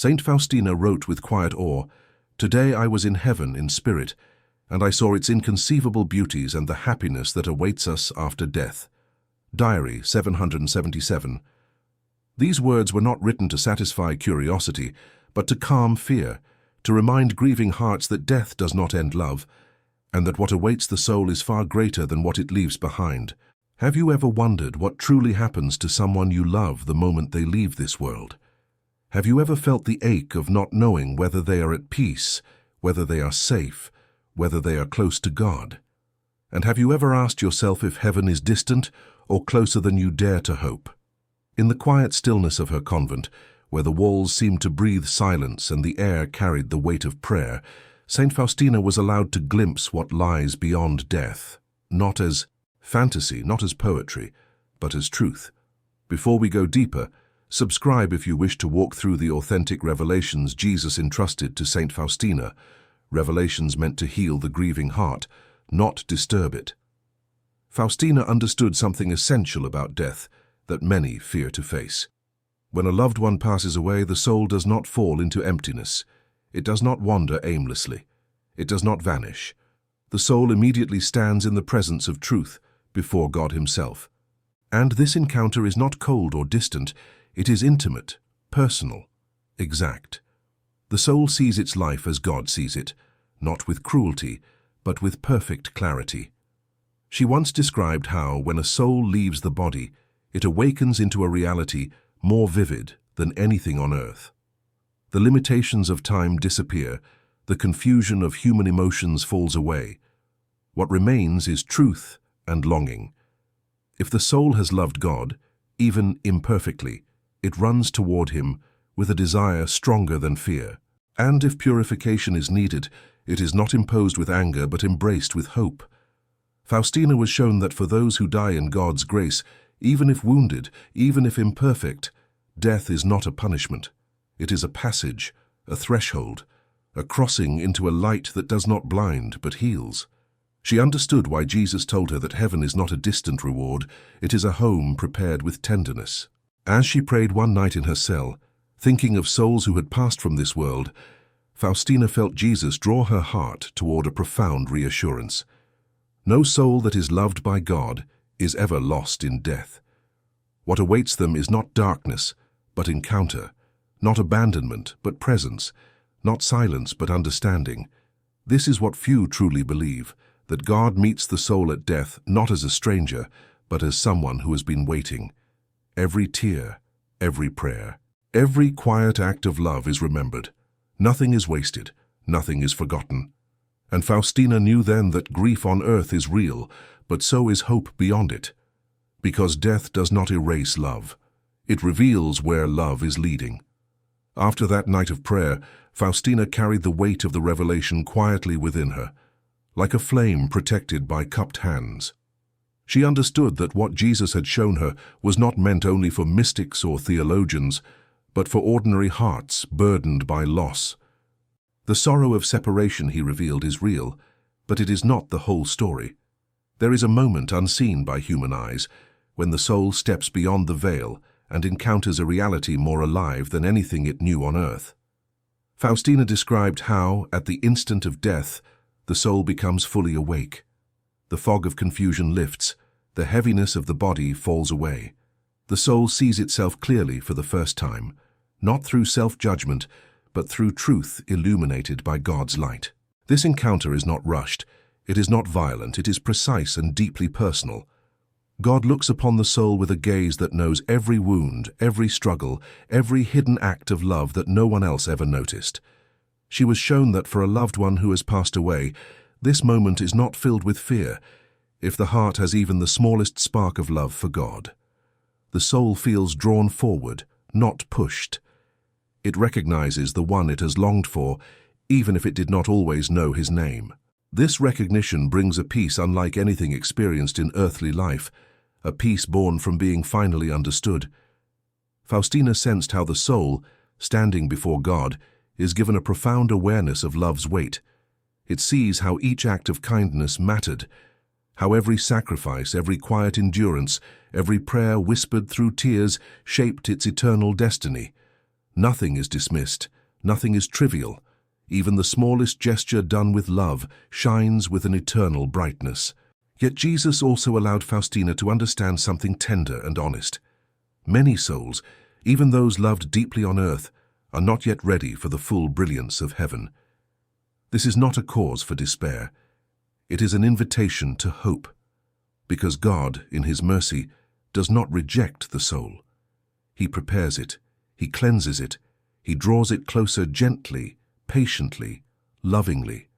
Saint Faustina wrote with quiet awe, "Today I was in heaven in spirit, and I saw its inconceivable beauties and the happiness that awaits us after death." Diary 777. These words were not written to satisfy curiosity, but to calm fear, to remind grieving hearts that death does not end love, and that what awaits the soul is far greater than what it leaves behind. Have you ever wondered what truly happens to someone you love the moment they leave this world? Have you ever felt the ache of not knowing whether they are at peace, whether they are safe, whether they are close to God? And have you ever asked yourself if heaven is distant or closer than you dare to hope? In the quiet stillness of her convent, where the walls seemed to breathe silence and the air carried the weight of prayer, Saint Faustina was allowed to glimpse what lies beyond death, not as fantasy, not as poetry, but as truth. Before we go deeper, subscribe if you wish to walk through the authentic revelations Jesus entrusted to Saint Faustina, revelations meant to heal the grieving heart, not disturb it. Faustina understood something essential about death that many fear to face. When a loved one passes away, the soul does not fall into emptiness. It does not wander aimlessly. It does not vanish. The soul immediately stands in the presence of truth before God Himself. And this encounter is not cold or distant. It is intimate, personal, exact. The soul sees its life as God sees it, not with cruelty, but with perfect clarity. She once described how, when a soul leaves the body, it awakens into a reality more vivid than anything on earth. The limitations of time disappear, the confusion of human emotions falls away. What remains is truth and longing. If the soul has loved God, even imperfectly, it runs toward Him with a desire stronger than fear. And if purification is needed, it is not imposed with anger but embraced with hope. Faustina was shown that for those who die in God's grace, even if wounded, even if imperfect, death is not a punishment. It is a passage, a threshold, a crossing into a light that does not blind but heals. She understood why Jesus told her that heaven is not a distant reward, it is a home prepared with tenderness. As she prayed one night in her cell, thinking of souls who had passed from this world, Faustina felt Jesus draw her heart toward a profound reassurance. No soul that is loved by God is ever lost in death. What awaits them is not darkness, but encounter, not abandonment, but presence, not silence, but understanding. This is what few truly believe, that God meets the soul at death not as a stranger, but as someone who has been waiting. Every tear, every prayer, every quiet act of love is remembered. Nothing is wasted, nothing is forgotten. And Faustina knew then that grief on earth is real, but so is hope beyond it. Because death does not erase love. It reveals where love is leading. After that night of prayer, Faustina carried the weight of the revelation quietly within her, like a flame protected by cupped hands. She understood that what Jesus had shown her was not meant only for mystics or theologians, but for ordinary hearts burdened by loss. The sorrow of separation, He revealed, is real, but it is not the whole story. There is a moment unseen by human eyes, when the soul steps beyond the veil and encounters a reality more alive than anything it knew on earth. Faustina described how, at the instant of death, the soul becomes fully awake. The fog of confusion lifts, the heaviness of the body falls away. The soul sees itself clearly for the first time, not through self-judgment, but through truth illuminated by God's light. This encounter is not rushed, it is not violent, it is precise and deeply personal. God looks upon the soul with a gaze that knows every wound, every struggle, every hidden act of love that no one else ever noticed. She was shown that for a loved one who has passed away, this moment is not filled with fear, if the heart has even the smallest spark of love for God. The soul feels drawn forward, not pushed. It recognizes the one it has longed for, even if it did not always know his name. This recognition brings a peace unlike anything experienced in earthly life, a peace born from being finally understood. Faustina sensed how the soul, standing before God, is given a profound awareness of love's weight. It sees how each act of kindness mattered, how every sacrifice, every quiet endurance, every prayer whispered through tears shaped its eternal destiny. Nothing is dismissed, nothing is trivial. Even the smallest gesture done with love shines with an eternal brightness. Yet Jesus also allowed Faustina to understand something tender and honest. Many souls, even those loved deeply on earth, are not yet ready for the full brilliance of heaven. This is not a cause for despair. It is an invitation to hope, because God, in His mercy, does not reject the soul. He prepares it, He cleanses it, He draws it closer gently, patiently, lovingly.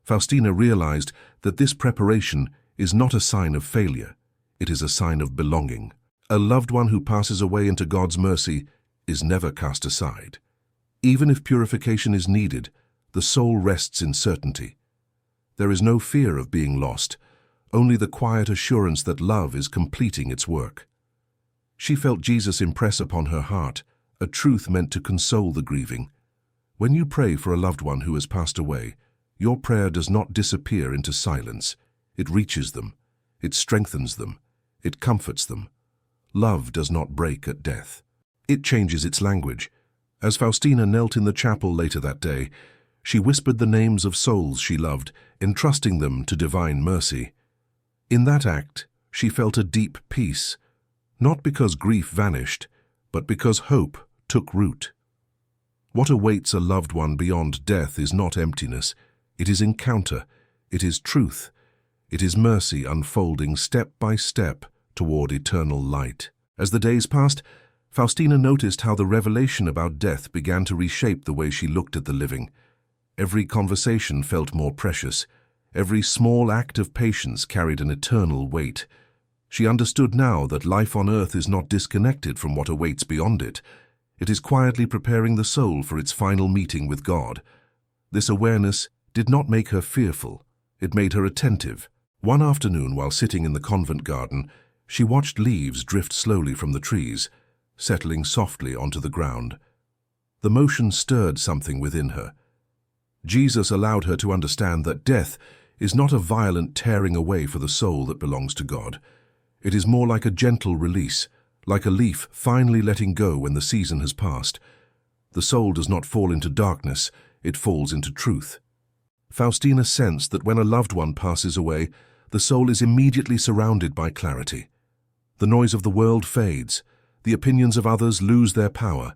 Faustina realized that this preparation is not a sign of failure, it is a sign of belonging. A loved one who passes away into God's mercy is never cast aside. Even if purification is needed, the soul rests in certainty. There is no fear of being lost, only the quiet assurance that love is completing its work. She felt Jesus impress upon her heart a truth meant to console the grieving. When you pray for a loved one who has passed away, your prayer does not disappear into silence. It reaches them, it strengthens them, it comforts them. Love does not break at death. It changes its language. As Faustina knelt in the chapel later that day, she whispered the names of souls she loved, entrusting them to divine mercy. In that act, she felt a deep peace, not because grief vanished, but because hope took root. What awaits a loved one beyond death is not emptiness, it is encounter, it is truth, it is mercy unfolding step by step toward eternal light. As the days passed, Faustina noticed how the revelation about death began to reshape the way she looked at the living. Every conversation felt more precious. Every small act of patience carried an eternal weight. She understood now that life on earth is not disconnected from what awaits beyond it. It is quietly preparing the soul for its final meeting with God. This awareness did not make her fearful. It made her attentive. One afternoon, while sitting in the convent garden, she watched leaves drift slowly from the trees, settling softly onto the ground. The motion stirred something within her. Jesus allowed her to understand that death is not a violent tearing away for the soul that belongs to God. It is more like a gentle release, like a leaf finally letting go when the season has passed. The soul does not fall into darkness, it falls into truth. Faustina sensed that when a loved one passes away, the soul is immediately surrounded by clarity. The noise of the world fades, the opinions of others lose their power.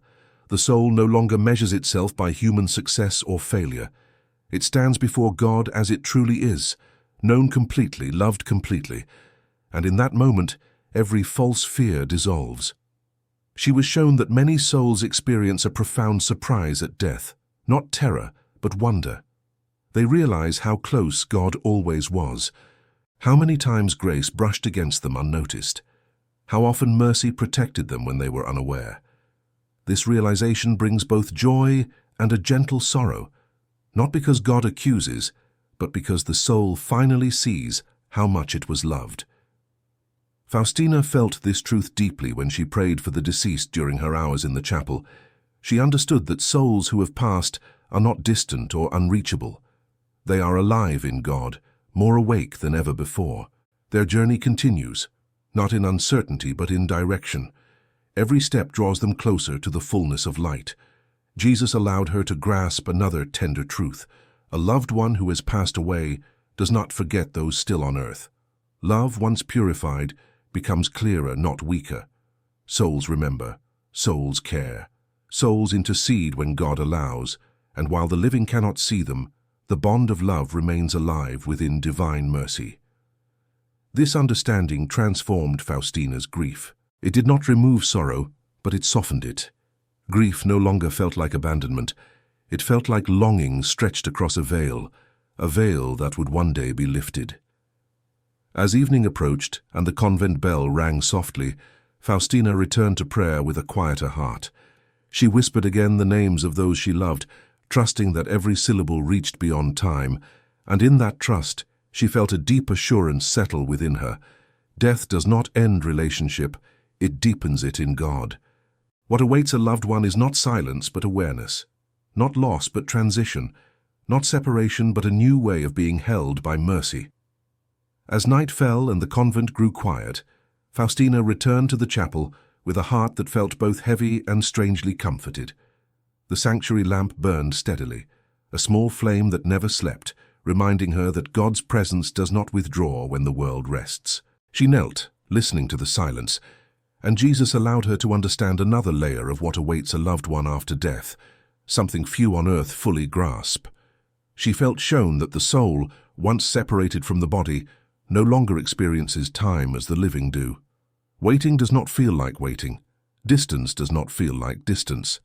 The soul no longer measures itself by human success or failure. It stands before God as it truly is, known completely, loved completely, and in that moment, every false fear dissolves. She was shown that many souls experience a profound surprise at death, not terror, but wonder. They realize how close God always was, how many times grace brushed against them unnoticed, how often mercy protected them when they were unaware. This realization brings both joy and a gentle sorrow, not because God accuses, but because the soul finally sees how much it was loved. Faustina felt this truth deeply when she prayed for the deceased during her hours in the chapel. She understood that souls who have passed are not distant or unreachable. They are alive in God, more awake than ever before. Their journey continues, not in uncertainty but in direction. Every step draws them closer to the fullness of light. Jesus allowed her to grasp another tender truth. A loved one who has passed away does not forget those still on earth. Love, once purified, becomes clearer, not weaker. Souls remember, souls care, souls intercede when God allows, and while the living cannot see them, the bond of love remains alive within divine mercy. This understanding transformed Faustina's grief. It did not remove sorrow, but it softened it. Grief no longer felt like abandonment. It felt like longing stretched across a veil that would one day be lifted. As evening approached and the convent bell rang softly, Faustina returned to prayer with a quieter heart. She whispered again the names of those she loved, trusting that every syllable reached beyond time, and in that trust she felt a deep assurance settle within her. Death does not end relationship, it deepens it in God. What awaits a loved one is not silence but awareness, not loss but transition, not separation but a new way of being held by mercy. As night fell and the convent grew quiet, Faustina returned to the chapel with a heart that felt both heavy and strangely comforted. The sanctuary lamp burned steadily, a small flame that never slept, reminding her that God's presence does not withdraw when the world rests. She knelt, listening to the silence, and Jesus allowed her to understand another layer of what awaits a loved one after death, something few on earth fully grasp. She felt shown that the soul, once separated from the body, no longer experiences time as the living do. Waiting does not feel like waiting. Distance does not feel like distance.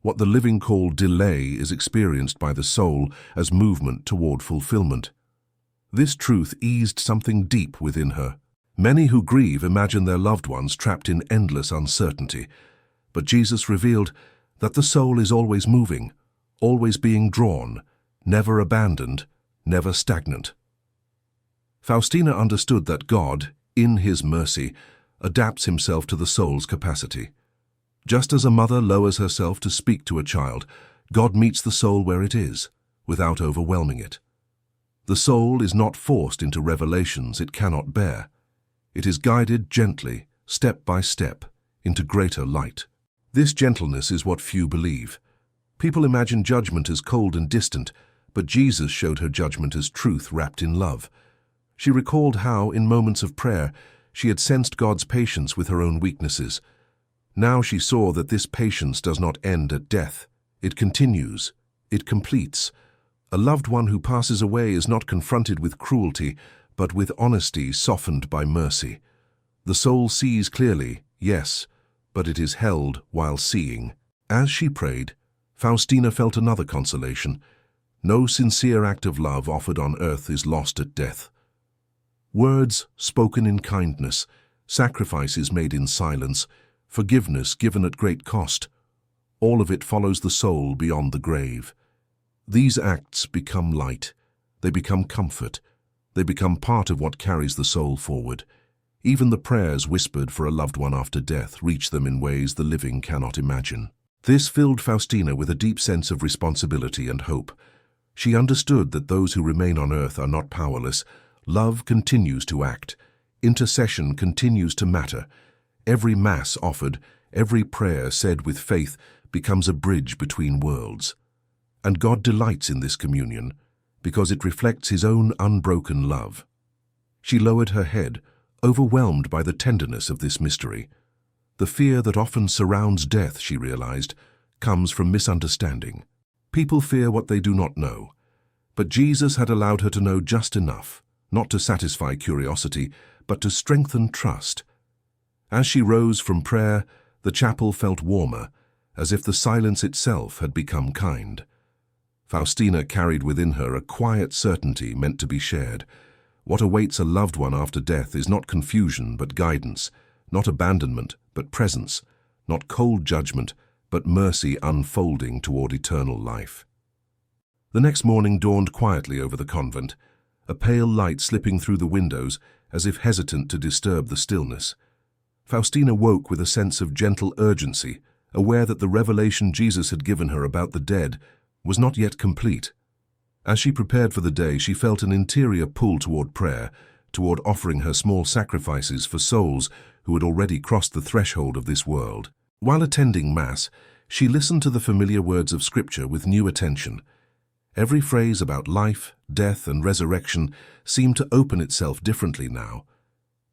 What the living call delay is experienced by the soul as movement toward fulfillment. This truth eased something deep within her. Many who grieve imagine their loved ones trapped in endless uncertainty, but Jesus revealed that the soul is always moving, always being drawn, never abandoned, never stagnant. Faustina understood that God, in His mercy, adapts Himself to the soul's capacity. Just as a mother lowers herself to speak to a child, God meets the soul where it is, without overwhelming it. The soul is not forced into revelations it cannot bear. It is guided gently, step by step, into greater light. This gentleness is what few believe. People imagine judgment as cold and distant, but Jesus showed her judgment as truth wrapped in love. She recalled how, in moments of prayer, she had sensed God's patience with her own weaknesses. Now she saw that this patience does not end at death. It continues. It completes. A loved one who passes away is not confronted with cruelty, but with honesty softened by mercy. The soul sees clearly, yes, but it is held while seeing. As she prayed, Faustina felt another consolation. No sincere act of love offered on earth is lost at death. Words spoken in kindness, sacrifices made in silence, forgiveness given at great cost, all of it follows the soul beyond the grave. These acts become light, they become comfort, they become part of what carries the soul forward. Even the prayers whispered for a loved one after death reach them in ways the living cannot imagine. This filled Faustina with a deep sense of responsibility and hope. She understood that those who remain on earth are not powerless. Love continues to act. Intercession continues to matter. Every Mass offered, every prayer said with faith becomes a bridge between worlds. And God delights in this communion because it reflects His own unbroken love. She lowered her head, overwhelmed by the tenderness of this mystery. The fear that often surrounds death, she realized, comes from misunderstanding. People fear what they do not know. But Jesus had allowed her to know just enough, not to satisfy curiosity, but to strengthen trust. As she rose from prayer, the chapel felt warmer, as if the silence itself had become kind. Faustina carried within her a quiet certainty meant to be shared. What awaits a loved one after death is not confusion but guidance, not abandonment but presence, not cold judgment but mercy unfolding toward eternal life. The next morning dawned quietly over the convent, a pale light slipping through the windows as if hesitant to disturb the stillness. Faustina woke with a sense of gentle urgency, aware that the revelation Jesus had given her about the dead was not yet complete. As she prepared for the day, she felt an interior pull toward prayer, toward offering her small sacrifices for souls who had already crossed the threshold of this world. While attending Mass, she listened to the familiar words of Scripture with new attention. Every phrase about life, death, and resurrection seemed to open itself differently now.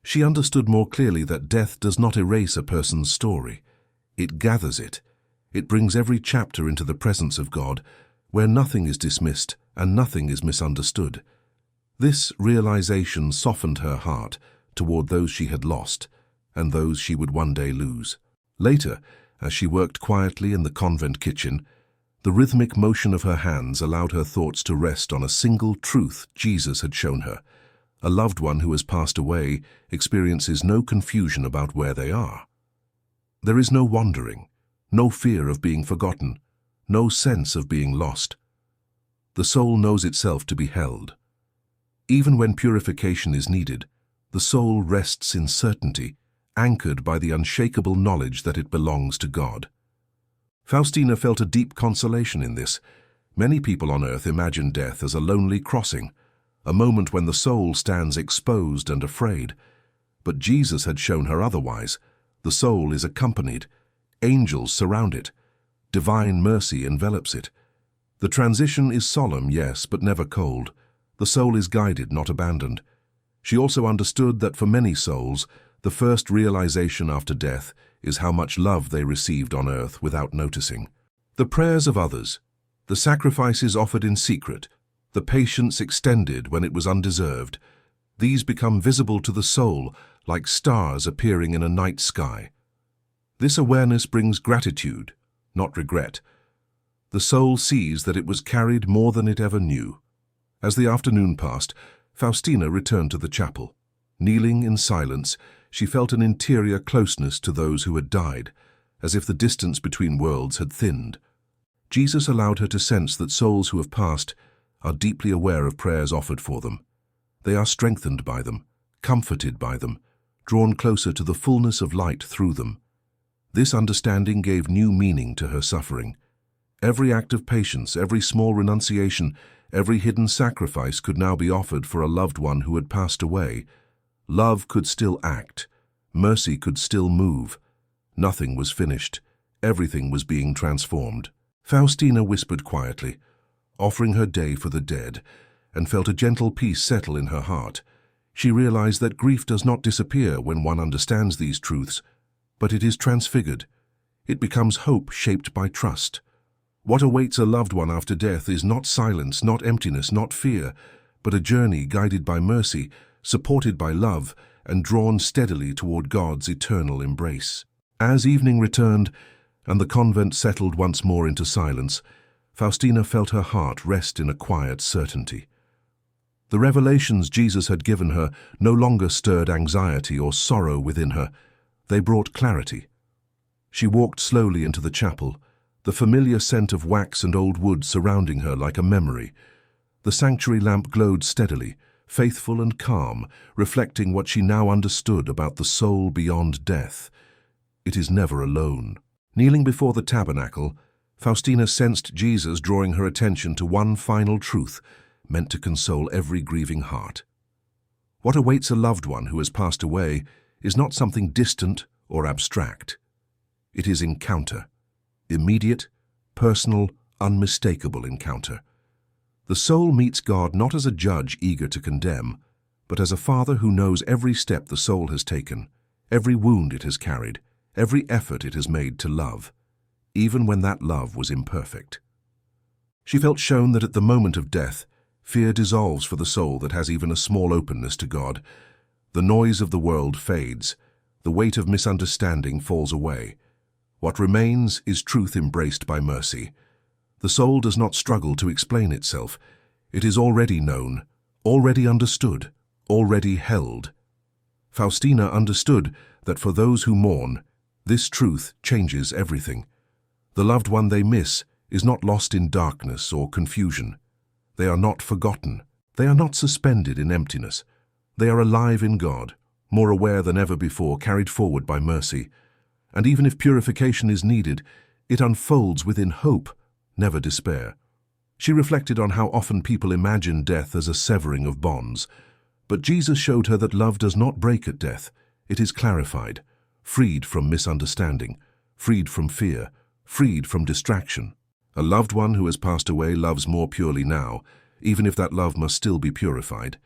She understood more clearly that death does not erase a person's story. It gathers it. It brings every chapter into the presence of God, where nothing is dismissed and nothing is misunderstood. This realization softened her heart toward those she had lost and those she would one day lose. Later, as she worked quietly in the convent kitchen, the rhythmic motion of her hands allowed her thoughts to rest on a single truth Jesus had shown her. A loved one who has passed away experiences no confusion about where they are. There is no wandering, no fear of being forgotten, no sense of being lost. The soul knows itself to be held. Even when purification is needed, the soul rests in certainty, anchored by the unshakable knowledge that it belongs to God. Faustina felt a deep consolation in this. Many people on earth imagine death as a lonely crossing, a moment when the soul stands exposed and afraid. But Jesus had shown her otherwise. The soul is accompanied. Angels surround it. Divine mercy envelops it. The transition is solemn, yes, but never cold. The soul is guided, not abandoned. She also understood that for many souls, the first realization after death is how much love they received on earth without noticing. The prayers of others, the sacrifices offered in secret, the patience extended when it was undeserved, these become visible to the soul like stars appearing in a night sky. This awareness brings gratitude, not regret. The soul sees that it was carried more than it ever knew. As the afternoon passed, Faustina returned to the chapel. Kneeling in silence, she felt an interior closeness to those who had died, as if the distance between worlds had thinned. Jesus allowed her to sense that souls who have passed are deeply aware of prayers offered for them. They are strengthened by them, comforted by them, drawn closer to the fullness of light through them. This understanding gave new meaning to her suffering. Every act of patience, every small renunciation, every hidden sacrifice could now be offered for a loved one who had passed away. Love could still act. Mercy could still move. Nothing was finished. Everything was being transformed. Faustina whispered quietly, offering her day for the dead, and felt a gentle peace settle in her heart. She realized that grief does not disappear when one understands these truths, but it is transfigured. It becomes hope shaped by trust. What awaits a loved one after death is not silence, not emptiness, not fear, but a journey guided by mercy, supported by love, and drawn steadily toward God's eternal embrace. As evening returned, and the convent settled once more into silence, Faustina felt her heart rest in a quiet certainty. The revelations Jesus had given her no longer stirred anxiety or sorrow within her. They brought clarity. She walked slowly into the chapel, the familiar scent of wax and old wood surrounding her like a memory. The sanctuary lamp glowed steadily, faithful and calm, reflecting what she now understood about the soul beyond death. It is never alone. Kneeling before the tabernacle, Faustina sensed Jesus drawing her attention to one final truth, meant to console every grieving heart. What awaits a loved one who has passed away is not something distant or abstract. It is encounter. Immediate, personal, unmistakable encounter. The soul meets God not as a judge eager to condemn, but as a father who knows every step the soul has taken, every wound it has carried, every effort it has made to love, even when that love was imperfect. She felt shown that at the moment of death, fear dissolves for the soul that has even a small openness to God. The noise of the world fades. The weight of misunderstanding falls away. What remains is truth embraced by mercy. The soul does not struggle to explain itself. It is already known, already understood, already held. Faustina understood that for those who mourn, this truth changes everything. The loved one they miss is not lost in darkness or confusion. They are not forgotten. They are not suspended in emptiness. They are alive in God, more aware than ever before, carried forward by mercy. And even if purification is needed, it unfolds within hope, never despair. She reflected on how often people imagine death as a severing of bonds. But Jesus showed her that love does not break at death. It is clarified, freed from misunderstanding, freed from fear, freed from distraction. A loved one who has passed away loves more purely now, even if that love must still be purified.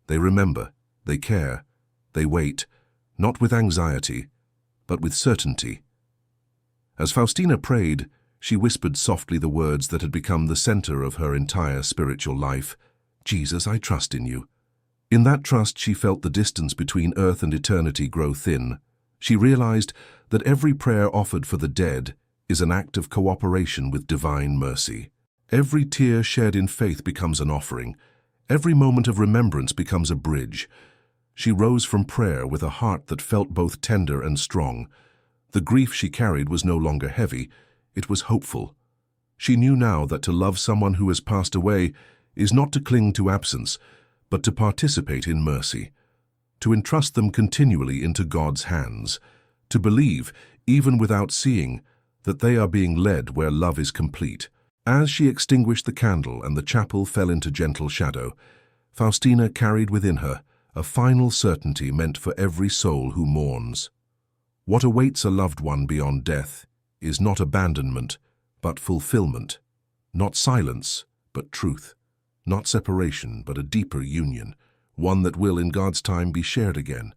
They remember, they care, they wait, not with anxiety, but with certainty. As Faustina prayed, she whispered softly the words that had become the center of her entire spiritual life. Jesus, I trust in you. In that trust, she felt the distance between earth and eternity grow thin. She realized that every prayer offered for the dead is an act of cooperation with divine mercy. Every tear shed in faith becomes an offering. Every moment of remembrance becomes a bridge. She rose from prayer with a heart that felt both tender and strong. The grief she carried was no longer heavy. It was hopeful. She knew now that to love someone who has passed away is not to cling to absence, but to participate in mercy, to entrust them continually into God's hands, to believe, even without seeing, that they are being led where love is complete. As she extinguished the candle and the chapel fell into gentle shadow, Faustina carried within her a final certainty meant for every soul who mourns. What awaits a loved one beyond death is not abandonment, but fulfillment. Not silence, but truth. Not separation, but a deeper union, one that will in God's time be shared again.